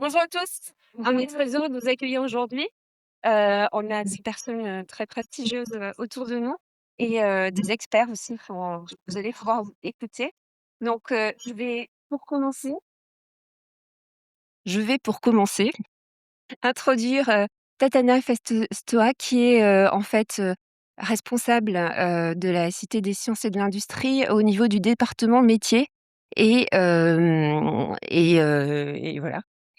Bonjour à tous, on est très heureux de vous accueillir aujourd'hui. On a des personnes, très prestigieuses, autour de nous et des experts aussi vous allez pouvoir vous écouter. Donc je vais pour commencer introduire, Tatjana Festoua qui est, en fait, responsable, de la Cité des sciences et de l'industrie au niveau du département métiers et voilà.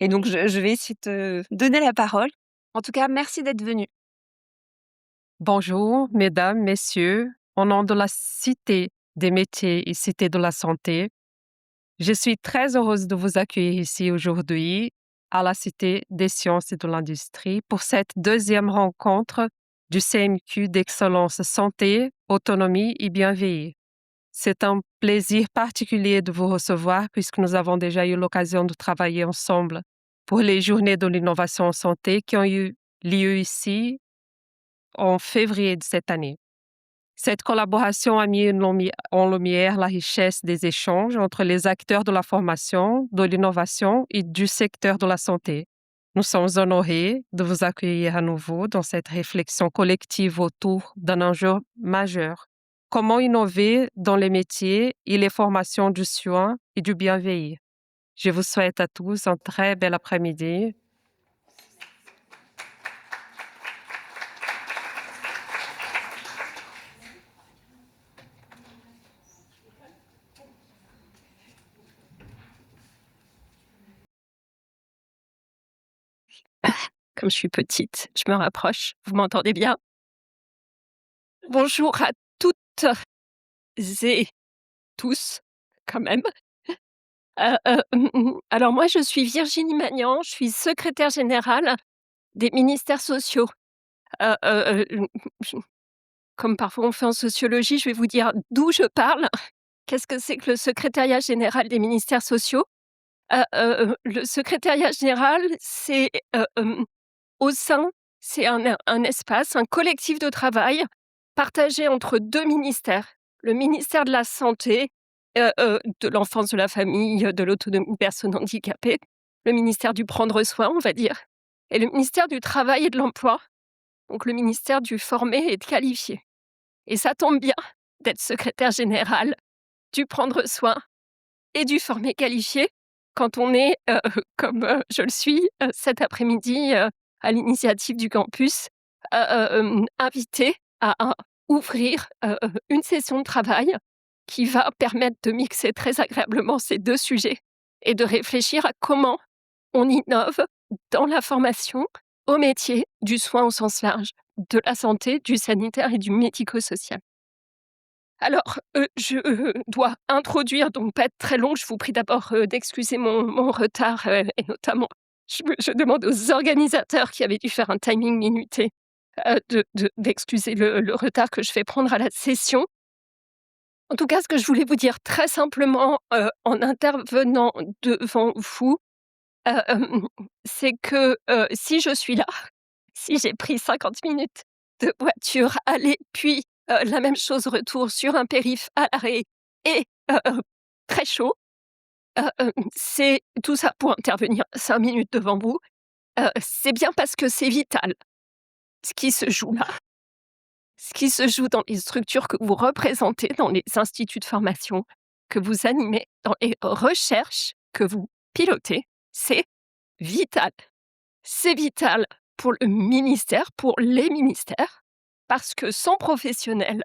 Et donc je vais essayer de te donner la parole. En tout cas, merci d'être venue. Bonjour, mesdames, messieurs, au nom de la Cité des métiers et Cité de la santé, je suis très heureuse de vous accueillir ici aujourd'hui à la Cité des sciences et de l'industrie pour cette deuxième rencontre du CMQ d'excellence santé, autonomie et bienveillance. C'est un plaisir particulier de vous recevoir puisque nous avons déjà eu l'occasion de travailler ensemble pour les journées de l'innovation en santé qui ont eu lieu ici en février de cette année. Cette collaboration a mis en lumière la richesse des échanges entre les acteurs de la formation, de l'innovation et du secteur de la santé. Nous sommes honorés de vous accueillir à nouveau dans cette réflexion collective autour d'un enjeu majeur. Comment innover dans les métiers et les formations du soin et du bienveillir. Je vous souhaite à tous un très bel après-midi. Comme je suis petite, je me rapproche. Vous m'entendez bien? Bonjour à toutes et tous, quand même. Alors moi, je suis Virginie Magnan, je suis secrétaire générale des ministères sociaux. Heu heu je Comme parfois on fait en sociologie, je vais vous dire d'où je parle. Qu'est-ce que c'est que le secrétariat général des ministères sociaux? Le secrétariat général, c'est, au sein c'est un espace, un collectif de travail partagé entre 2 ministères. Le ministère de la santé, de l'enfance, de la famille, de l'autonomie des personnes handicapées, le ministère du prendre soin, on va dire, et le ministère du travail et de l'emploi, donc le ministère du former et de qualifier. Et ça tombe bien d'être secrétaire générale du prendre soin et du former qualifié quand on est, comme, je le suis, cet après-midi, à l'initiative du campus, invité à ouvrir, une session de travail qui va permettre de mixer très agréablement ces 2 sujets et de réfléchir à comment on innove dans la formation au métier du soin au sens large, de la santé, du sanitaire et du médico-social. Alors, je dois introduire, donc pas être très longue, je vous prie d'abord, d'excuser mon retard, et notamment je demande aux organisateurs qui avaient dû faire un timing minuté, d'excuser le retard que je vais prendre à la session. En tout cas, ce que je voulais vous dire très simplement, en intervenant devant vous, c'est que, si je suis là, si j'ai pris 50 minutes de voiture aller, puis, la même chose retour sur un périph' à l'arrêt et très chaud, c'est tout ça pour intervenir 5 minutes devant vous, c'est bien parce que c'est vital, ce qui se joue là. Ce qui se joue dans les structures que vous représentez, dans les instituts de formation que vous animez, dans les recherches que vous pilotez, c'est vital. C'est vital pour le ministère, pour les ministères, parce que sans professionnels,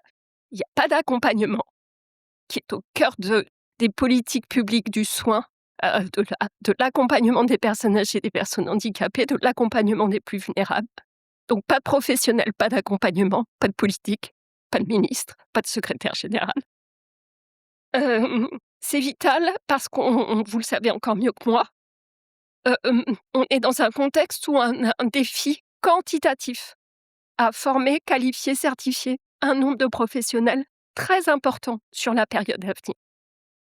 il n'y a pas d'accompagnement qui est au cœur des politiques publiques du soin, de l'accompagnement des personnes âgées, des personnes handicapées, de l'accompagnement des plus vulnérables. Donc pas de professionnels, pas d'accompagnement, pas de politique, pas de ministre, pas de secrétaire général. C'est vital parce qu'on vous le savez encore mieux que moi, on est dans un contexte où on a un défi quantitatif à former, qualifier, certifier un nombre de professionnels très important sur la période à venir.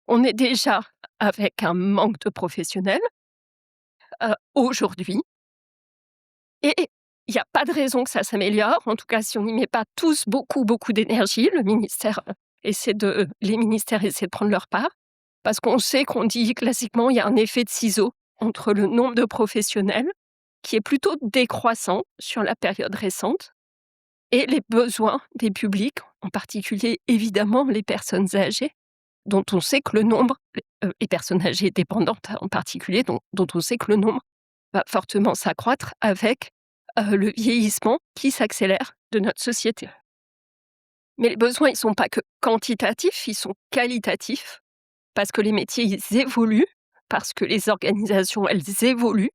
On est déjà avec un manque de professionnels, aujourd'hui, et il n'y a pas de raison que ça s'améliore. En tout cas, si on n'y met pas tous beaucoup, beaucoup d'énergie, les ministères essaient de prendre leur part, parce qu'on sait qu'on dit classiquement, il y a un effet de ciseaux. entre le nombre de professionnels, qui est plutôt décroissant sur la période récente, et les besoins des publics, en particulier évidemment les personnes âgées, dont on sait que le nombre, les personnes âgées dépendantes en particulier, dont on sait que le nombre va fortement s'accroître avec le vieillissement qui s'accélère de notre société. Mais les besoins, ils ne sont pas que quantitatifs, ils sont qualitatifs, parce que les métiers, ils évoluent, parce que les organisations, elles évoluent,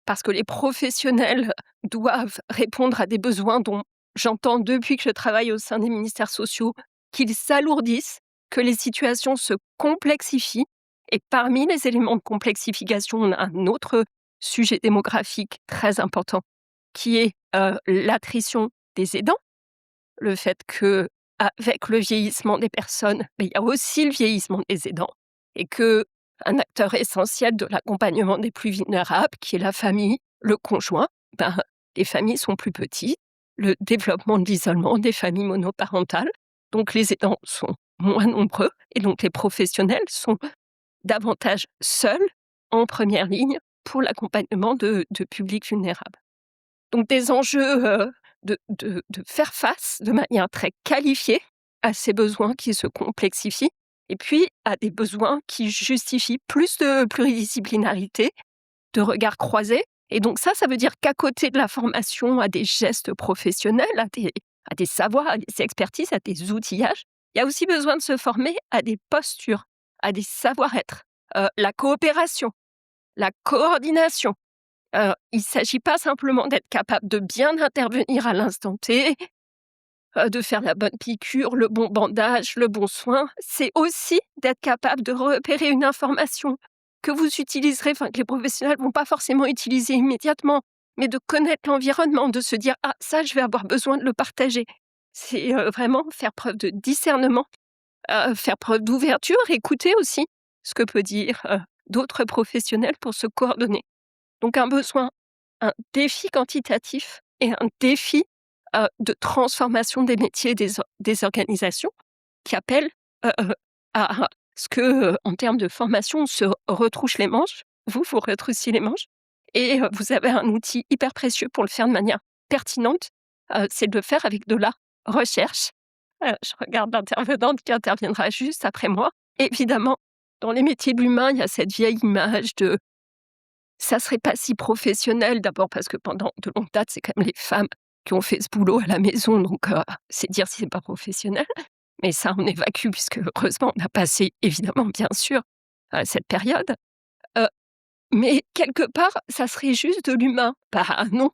parce que les professionnels doivent répondre à des besoins dont j'entends depuis que je travaille au sein des ministères sociaux qu'ils s'alourdissent, que les situations se complexifient. Et parmi les éléments de complexification, on a un autre sujet démographique très important, qui est l'attrition des aidants. Le fait que, avec le vieillissement des personnes, il y a aussi le vieillissement des aidants. Et que un acteur essentiel de l'accompagnement des plus vulnérables, qui est la famille, le conjoint, les familles sont plus petites, le développement de l'isolement des familles monoparentales, donc les aidants sont moins nombreux, et donc les professionnels sont davantage seuls, en première ligne, pour l'accompagnement de publics vulnérables. Donc des enjeux de faire face de manière très qualifiée à ces besoins qui se complexifient, et puis à des besoins qui justifient plus de pluridisciplinarité, de regards croisés. Et donc ça veut dire qu'à côté de la formation à des gestes professionnels, à des savoirs, à des expertises, à des outillages, il y a aussi besoin de se former à des postures, à des savoir-être, la coopération, la coordination. Il ne s'agit pas simplement d'être capable de bien intervenir à l'instant T, de faire la bonne piqûre, le bon bandage, le bon soin. C'est aussi d'être capable de repérer une information que vous utiliserez, que les professionnels ne vont pas forcément utiliser immédiatement, mais de connaître l'environnement, de se dire « Ah, ça, je vais avoir besoin de le partager ». C'est vraiment faire preuve de discernement, faire preuve d'ouverture, écouter aussi ce que peut dire d'autres professionnels pour se coordonner. Donc un besoin, un défi quantitatif et un défi de transformation des métiers des organisations qui appellent à ce que, en termes de formation, on se retrousse les manches. Vous retroussiez les manches et vous avez un outil hyper précieux pour le faire de manière pertinente, c'est de le faire avec de la recherche. Je regarde l'intervenante qui interviendra juste après moi. Évidemment, dans les métiers de l'humain, il y a cette vieille image de ça serait pas si professionnel, d'abord parce que pendant de longues dates, c'est quand même les femmes qui ont fait ce boulot à la maison, donc c'est dire si c'est pas professionnel. Mais ça, on évacue puisque heureusement, on a passé évidemment, bien sûr, cette période. Heu, mais quelque part, ça serait juste de l'humain. Bah non,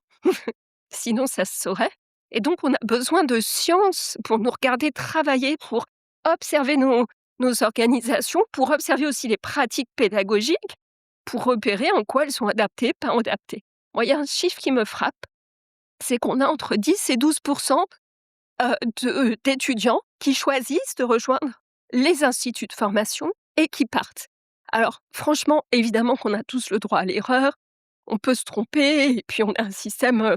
sinon ça se saurait. Et donc on a besoin de science pour nous regarder travailler, pour observer nos organisations, pour observer aussi les pratiques pédagogiques, pour repérer en quoi elles sont adaptées, pas adaptées. Moi, il y a un chiffre qui me frappe, c'est qu'on a entre 10 et 12% d'étudiants qui choisissent de rejoindre les instituts de formation et qui partent. Alors franchement, évidemment qu'on a tous le droit à l'erreur, on peut se tromper et puis on a un système,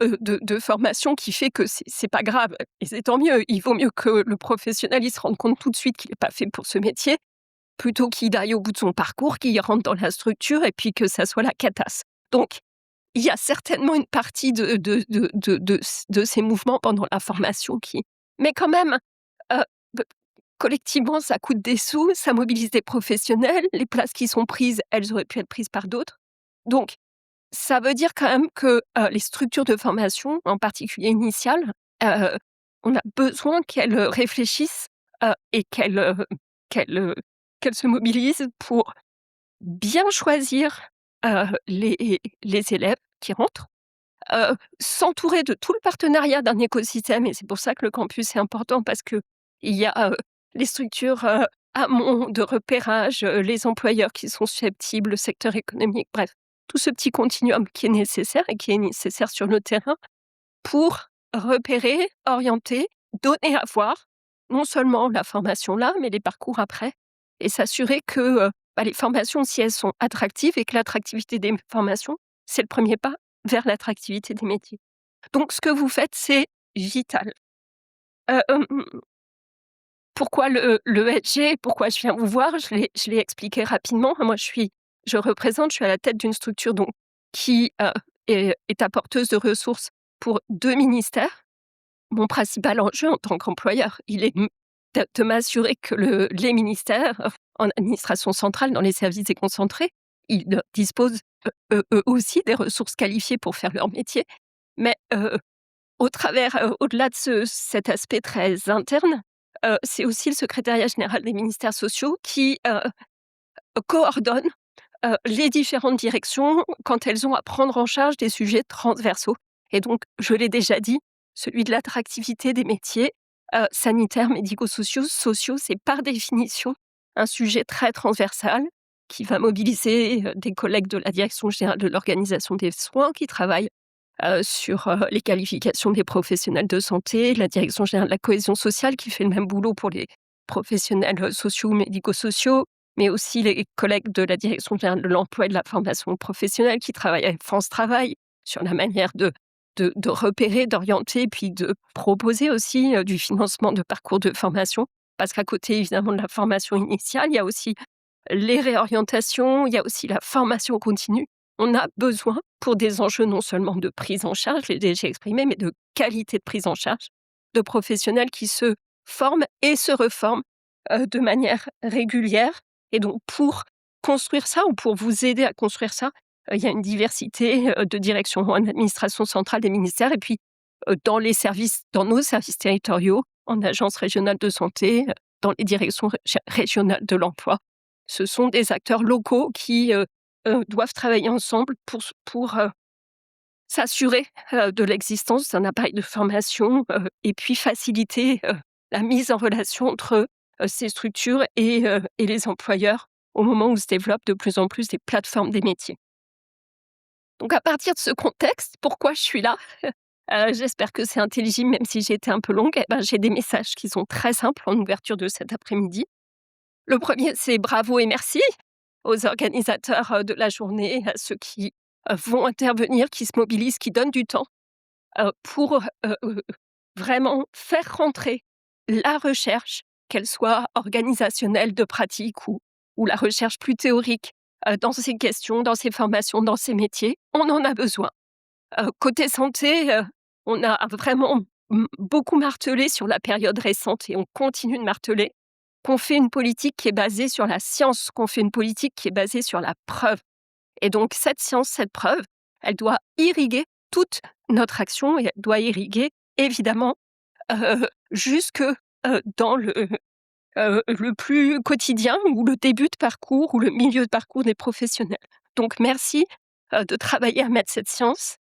de formation qui fait que c'est pas grave et c'est tant mieux. Il vaut mieux que le professionnel, il se rende compte tout de suite qu'il est pas fait pour ce métier, plutôt qu'il aille au bout de son parcours, qu'il rentre dans la structure et puis que ça soit la catasse. Donc, il y a certainement une partie de ces mouvements pendant la formation qui... Mais quand même, b collectivement, ça coûte des sous, ça mobilise des professionnels, les places qui sont prises, elles auraient pu être prises par d'autres. Donc, ça veut dire quand même que, les structures de formation, en particulier initiales, on a besoin qu'elles réfléchissent, et qu'elles se mobilisent pour bien choisir les élèves qui rentrent, s'entourer de tout le partenariat d'un écosystème. Et c'est pour ça que le campus est important, parce qu'il y a les structures amont de repérage, les employeurs qui sont susceptibles, le secteur économique, bref, tout ce petit continuum qui est nécessaire et qui est nécessaire sur le terrain pour repérer, orienter, donner à voir, non seulement la formation là, mais les parcours après, et s'assurer que les formations, si elles sont attractives, et que l'attractivité des formations, c'est le premier pas vers l'attractivité des métiers. Donc ce que vous faites, c'est vital. Pourquoi le ESG? Pourquoi je viens vous voir? Je l'ai expliqué rapidement. Moi, je suis je suis à la tête d'une structure donc qui est apporteuse de ressources pour 2 ministères. Mon principal enjeu en tant qu'employeur, il est de m'assurer que les ministères en administration centrale, dans les services déconcentrés, ils disposent eux aussi des ressources qualifiées pour faire leur métier. Mais au-delà de cet aspect très interne, c'est aussi le secrétariat général des ministères sociaux qui coordonne les différentes directions quand elles ont à prendre en charge des sujets transversaux. Et donc, je l'ai déjà dit, celui de l'attractivité des métiers sanitaires, médico-sociaux, c'est par définition un sujet très transversal qui va mobiliser des collègues de la Direction générale de l'organisation des soins qui travaillent sur les qualifications des professionnels de santé, la Direction générale de la cohésion sociale qui fait le même boulot pour les professionnels sociaux ou médico-sociaux, mais aussi les collègues de la Direction générale de l'emploi et de la formation professionnelle qui travaillent avec France Travail sur la manière de repérer, d'orienter, puis de proposer aussi du financement de parcours de formation. Parce qu'à côté, évidemment, de la formation initiale, il y a aussi les réorientations, il y a aussi la formation continue. On a besoin, pour des enjeux non seulement de prise en charge, je l'ai déjà exprimé, mais de qualité de prise en charge, de professionnels qui se forment et se reforment de manière régulière. Et donc, pour construire ça ou pour vous aider à construire ça, il y a une diversité de directions en administration centrale des ministères et puis dans nos services territoriaux, en agence régionale de santé, dans les directions régionales de l'emploi. Ce sont des acteurs locaux qui doivent travailler ensemble pour s'assurer de l'existence d'un appareil de formation et puis faciliter la mise en relation entre ces structures et les employeurs au moment où se développent de plus en plus des plateformes des métiers. Donc à partir de ce contexte, pourquoi je suis là j'espère que c'est intelligible, même si j'ai été un peu longue. Eh ben, j'ai des messages qui sont très simples en ouverture de cet après-midi. Le premier, c'est bravo et merci aux organisateurs de la journée, à ceux qui vont intervenir, qui se mobilisent, qui donnent du temps pour vraiment faire rentrer la recherche, qu'elle soit organisationnelle, de pratique ou la recherche plus théorique dans ces questions, dans ces formations, dans ces métiers. On en a besoin. Côté santé, on a vraiment beaucoup martelé sur la période récente et on continue de marteler qu'on fait une politique qui est basée sur la science, qu'on fait une politique qui est basée sur la preuve. Et donc cette science, cette preuve, elle doit irriguer toute notre action et elle doit irriguer évidemment jusque dans le plus quotidien ou le début de parcours ou le milieu de parcours des professionnels. Donc merci de travailler à mettre cette science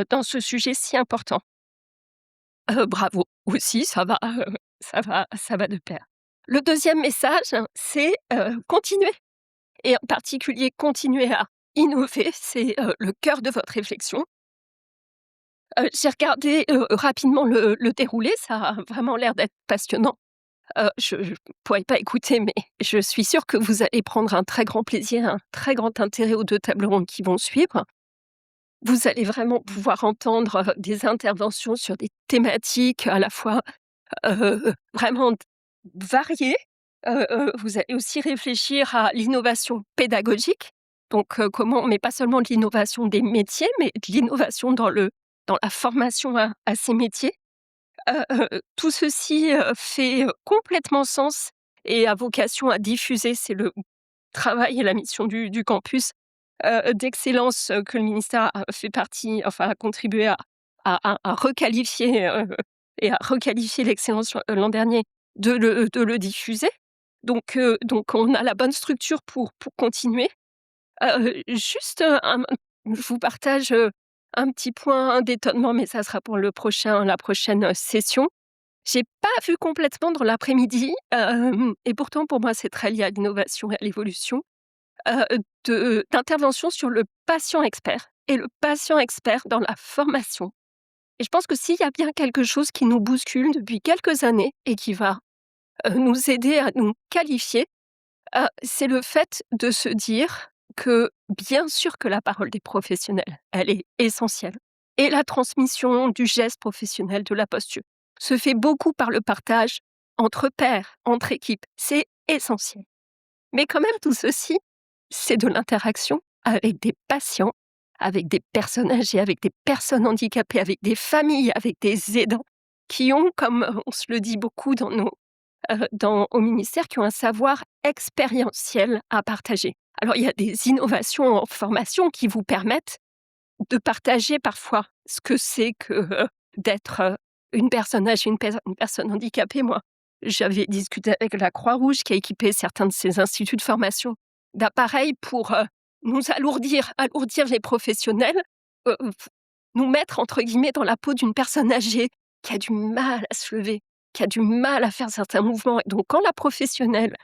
dans ce sujet si important. Bravo aussi, ça va de pair. Le deuxième message, c'est continuer et en particulier continuer à innover, c'est le cœur de votre réflexion. J'ai regardé rapidement le déroulé, ça a vraiment l'air d'être passionnant. Je ne pourrais pas écouter, mais je suis sûre que vous allez prendre un très grand plaisir, un très grand intérêt aux 2 tables rondes qui vont suivre. Vous allez vraiment pouvoir entendre des interventions sur des thématiques à la fois vraiment variées. Vous allez aussi réfléchir à l'innovation pédagogique. Donc mais pas seulement de l'innovation des métiers, mais de l'innovation dans la formation à ces métiers. Tout ceci fait complètement sens et a vocation à diffuser, c'est le travail et la mission du campus d'excellence que le ministère a fait partie, enfin a contribué à requalifier et à requalifier l'excellence l'an dernier, de le diffuser. Donc on a la bonne structure pour continuer. Juste je vous partage un petit point d'étonnement, mais ça sera pour la prochaine session. J'ai pas vu complètement dans l'après-midi, et pourtant pour moi c'est très lié à l'innovation et à l'évolution, d'intervention sur le patient expert et le patient expert dans la formation. Et je pense que s'il y a bien quelque chose qui nous bouscule depuis quelques années et qui va nous aider à nous qualifier, c'est le fait de se dire que bien sûr que la parole des professionnels, elle est essentielle et la transmission du geste professionnel, de la posture, se fait beaucoup par le partage entre pairs, entre équipes. C'est essentiel. Mais quand même tout ceci, c'est de l'interaction avec des patients, avec des personnes âgées, avec des personnes handicapées, avec des familles, avec des aidants qui ont, comme on se le dit beaucoup au ministère, qui ont un savoir expérientiel à partager. Alors, il y a des innovations en formation qui vous permettent de partager parfois ce que c'est que d'être une personne âgée, une personne handicapée. Moi, j'avais discuté avec la Croix-Rouge qui a équipé certains de ces instituts de formation d'appareils pour nous alourdir les professionnels, euh, nous mettre entre guillemets dans la peau d'une personne âgée qui a du mal à se lever, qui a du mal à faire certains mouvements. Et donc, quand la professionnelle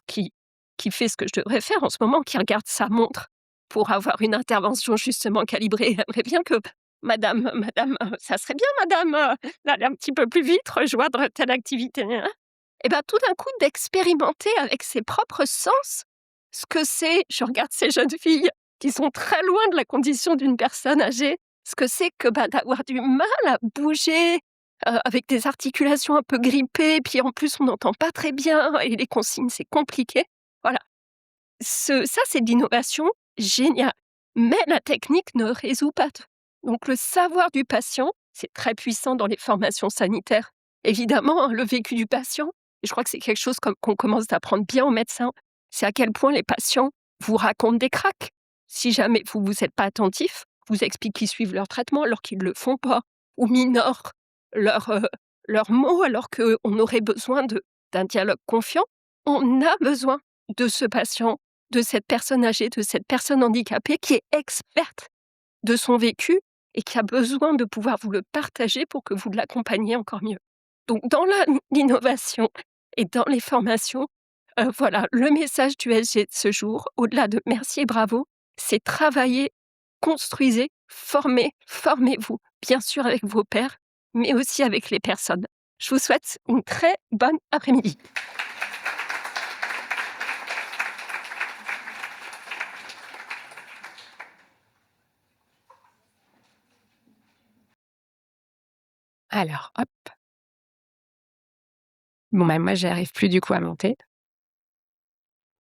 qui fait ce que je devrais faire en ce moment, qui regarde sa montre pour avoir une intervention justement calibrée, aimerait bien que madame, ça serait bien madame, d'aller un petit peu plus vite, rejoindre telle activité, hein. Et bien tout d'un coup d'expérimenter avec ses propres sens ce que c'est, je regarde ces jeunes filles qui sont très loin de la condition d'une personne âgée, ce que c'est que d'avoir du mal à bouger, avec des articulations un peu grippées, puis en plus on n'entend pas très bien et les consignes c'est compliqué. Voilà, ça c'est de l'innovation géniale, mais la technique ne résout pas tout. Donc le savoir du patient, c'est très puissant dans les formations sanitaires. Évidemment, le vécu du patient, et je crois que c'est quelque chose qu'on commence à apprendre bien aux médecins, c'est à quel point les patients vous racontent des cracks. Si jamais vous êtes pas attentif, vous expliquent qu'ils suivent leur traitement alors qu'ils ne le font pas, ou minorent leurs mots alors qu'on aurait besoin d'un dialogue confiant. On a besoin de ce patient, de cette personne âgée, de cette personne handicapée qui est experte de son vécu et qui a besoin de pouvoir vous le partager pour que vous l'accompagniez encore mieux. Donc dans l'innovation et dans les formations, voilà, le message du SG de ce jour, au-delà de merci et bravo, c'est travailler, construisez, formez-vous, bien sûr avec vos pairs, mais aussi avec les personnes. Je vous souhaite une très bonne après-midi. Alors, hop. Bon, bah, moi, j'arrive plus du coup à monter.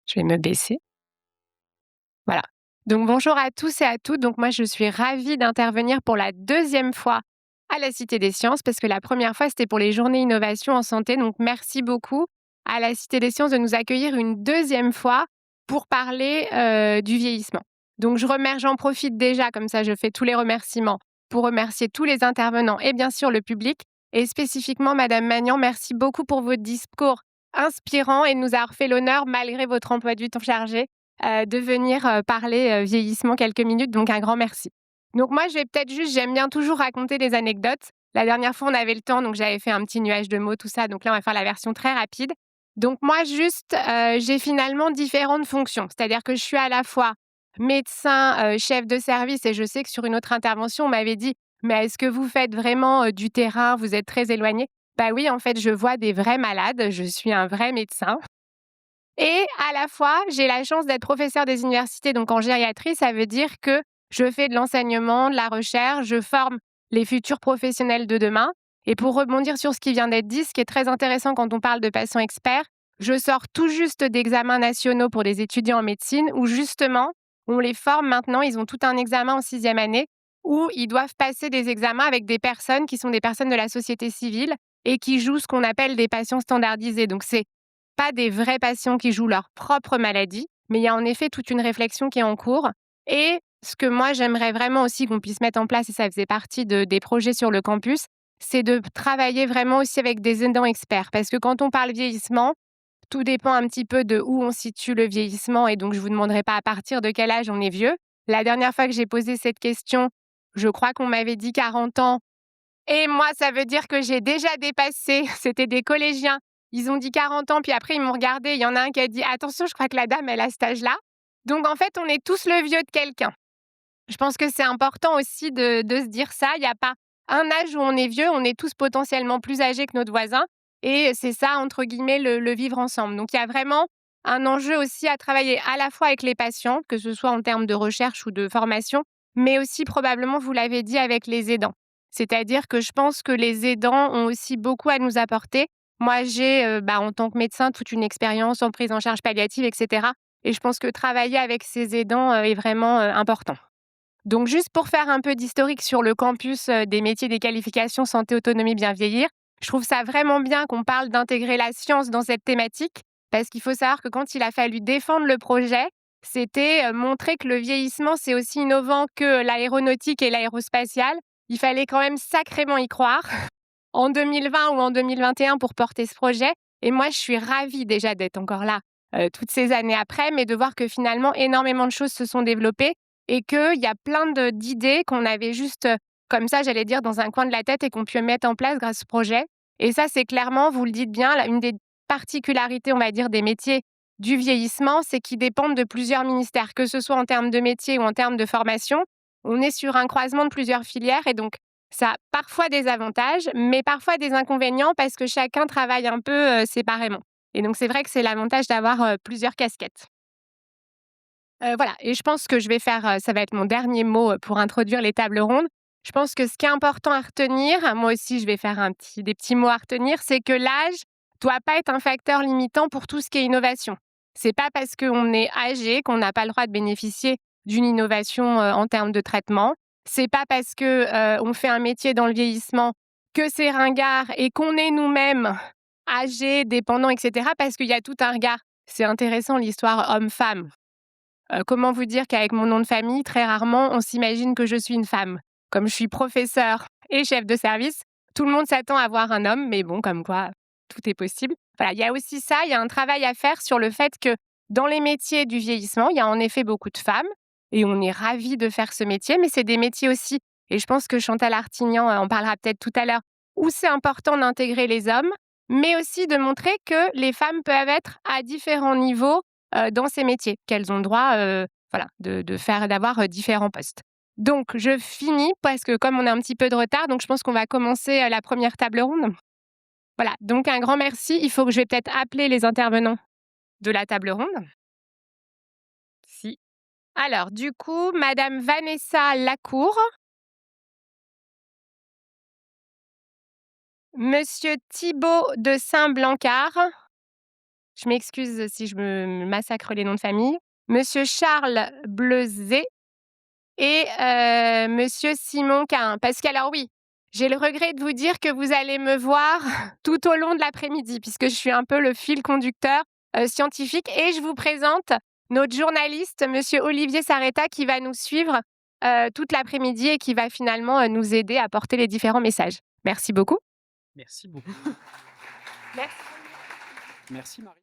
Je vais me baisser. Voilà. Donc, bonjour à tous et à toutes. Donc, moi, je suis ravie d'intervenir pour la deuxième fois à la Cité des Sciences parce que la première fois, c'était pour les Journées Innovation en Santé. Donc, merci beaucoup à la Cité des Sciences de nous accueillir une deuxième fois pour parler du vieillissement. Donc, j'en profite déjà, comme ça, je fais tous les remerciements pour remercier tous les intervenants et bien sûr le public. Et spécifiquement, Madame Magnan, merci beaucoup pour votre discours inspirant et de nous avoir fait l'honneur, malgré votre emploi du temps chargé, de venir parler vieillissement quelques minutes. Donc, un grand merci. Donc, moi, j'aime bien toujours raconter des anecdotes. La dernière fois, on avait le temps, donc j'avais fait un petit nuage de mots, tout ça. Donc là, on va faire la version très rapide. Donc, moi, j'ai finalement différentes fonctions. C'est-à-dire que je suis à la fois médecin, chef de service, et je sais que sur une autre intervention, on m'avait dit mais est-ce que vous faites vraiment du terrain? Vous êtes très éloigné. Bah oui, en fait, je vois des vrais malades. Je suis un vrai médecin. Et à la fois, j'ai la chance d'être professeure des universités. Donc en gériatrie, ça veut dire que je fais de l'enseignement, de la recherche, je forme les futurs professionnels de demain. Et pour rebondir sur ce qui vient d'être dit, ce qui est très intéressant quand on parle de patients experts, je sors tout juste d'examens nationaux pour des étudiants en médecine où justement, on les forme maintenant. Ils ont tout un examen en 6e année où ils doivent passer des examens avec des personnes qui sont des personnes de la société civile et qui jouent ce qu'on appelle des patients standardisés. Donc, c'est pas des vrais patients qui jouent leur propre maladie, mais il y a en effet toute une réflexion qui est en cours. Et ce que moi, j'aimerais vraiment aussi qu'on puisse mettre en place, et ça faisait partie des projets sur le campus, c'est de travailler vraiment aussi avec des aidants experts. Parce que quand on parle vieillissement, tout dépend un petit peu de où on situe le vieillissement. Et donc, je ne vous demanderai pas à partir de quel âge on est vieux. La dernière fois que j'ai posé cette question, je crois qu'on m'avait dit 40 ans. Et moi, ça veut dire que j'ai déjà dépassé. C'était des collégiens. Ils ont dit 40 ans, puis après, ils m'ont regardé. Il y en a un qui a dit « Attention, je crois que la dame, elle a cet âge-là. » Donc, en fait, on est tous le vieux de quelqu'un. Je pense que c'est important aussi de se dire ça. Il n'y a pas un âge où on est vieux. On est tous potentiellement plus âgés que notre voisin. Et c'est ça, entre guillemets, le vivre ensemble. Donc, il y a vraiment un enjeu aussi à travailler à la fois avec les patients, que ce soit en termes de recherche ou de formation, mais aussi probablement, vous l'avez dit, avec les aidants. C'est-à-dire que je pense que les aidants ont aussi beaucoup à nous apporter. Moi, j'ai, en tant que médecin, toute une expérience en prise en charge palliative, etc. et je pense que travailler avec ces aidants est vraiment important. Donc juste pour faire un peu d'historique sur le campus des métiers des qualifications santé, autonomie, bien vieillir, je trouve ça vraiment bien qu'on parle d'intégrer la science dans cette thématique, parce qu'il faut savoir que quand il a fallu défendre le projet, c'était montrer que le vieillissement, c'est aussi innovant que l'aéronautique et l'aérospatiale. Il fallait quand même sacrément y croire en 2020 ou en 2021 pour porter ce projet. Et moi, je suis ravie déjà d'être encore là toutes ces années après, mais de voir que finalement, énormément de choses se sont développées et qu'il y a plein d'idées qu'on avait juste comme ça, j'allais dire, dans un coin de la tête et qu'on peut mettre en place grâce au projet. Et ça, c'est clairement, vous le dites bien, une des particularités, on va dire, des métiers du vieillissement, c'est qu'ils dépendent de plusieurs ministères, que ce soit en termes de métier ou en termes de formation. On est sur un croisement de plusieurs filières et donc ça a parfois des avantages, mais parfois des inconvénients parce que chacun travaille un peu séparément. Et donc c'est vrai que c'est l'avantage d'avoir plusieurs casquettes. Voilà, et je pense que je vais faire, ça va être mon dernier mot pour introduire les tables rondes. Je pense que ce qui est important à retenir, moi aussi je vais faire des petits mots à retenir, c'est que l'âge doit pas être un facteur limitant pour tout ce qui est innovation. C'est pas parce qu'on est âgé qu'on n'a pas le droit de bénéficier d'une innovation en termes de traitement. C'est pas parce que on fait un métier dans le vieillissement que c'est ringard et qu'on est nous-mêmes âgés, dépendants, etc. Parce qu'il y a tout un regard. C'est intéressant l'histoire homme-femme. Comment vous dire qu'avec mon nom de famille, très rarement, on s'imagine que je suis une femme. Comme je suis professeure et chef de service, tout le monde s'attend à voir un homme, mais bon, comme quoi, tout est possible. Voilà, il y a aussi ça, il y a un travail à faire sur le fait que dans les métiers du vieillissement, il y a en effet beaucoup de femmes, et on est ravis de faire ce métier, mais c'est des métiers aussi, et je pense que Chantal Artignan en parlera peut-être tout à l'heure, où c'est important d'intégrer les hommes, mais aussi de montrer que les femmes peuvent être à différents niveaux dans ces métiers, qu'elles ont le droit voilà, d'avoir différents postes. Donc, je finis parce que comme on a un petit peu de retard, donc je pense qu'on va commencer la première table ronde. Voilà, donc un grand merci. Il faut que je vais peut-être appeler les intervenants de la table ronde. Si. Alors, du coup, Madame Vanessa Lacour, Monsieur Thibault de Saint-Blancard, je m'excuse si je me massacre les noms de famille, Monsieur Charles Bleuzet et monsieur Simon Cahin. Parce qu'alors oui, j'ai le regret de vous dire que vous allez me voir tout au long de l'après-midi, puisque je suis un peu le fil conducteur scientifique. Et je vous présente notre journaliste, monsieur Olivier Sarreta, qui va nous suivre toute l'après-midi et qui va finalement nous aider à porter les différents messages. Merci beaucoup. Merci beaucoup. Merci. Merci Marie.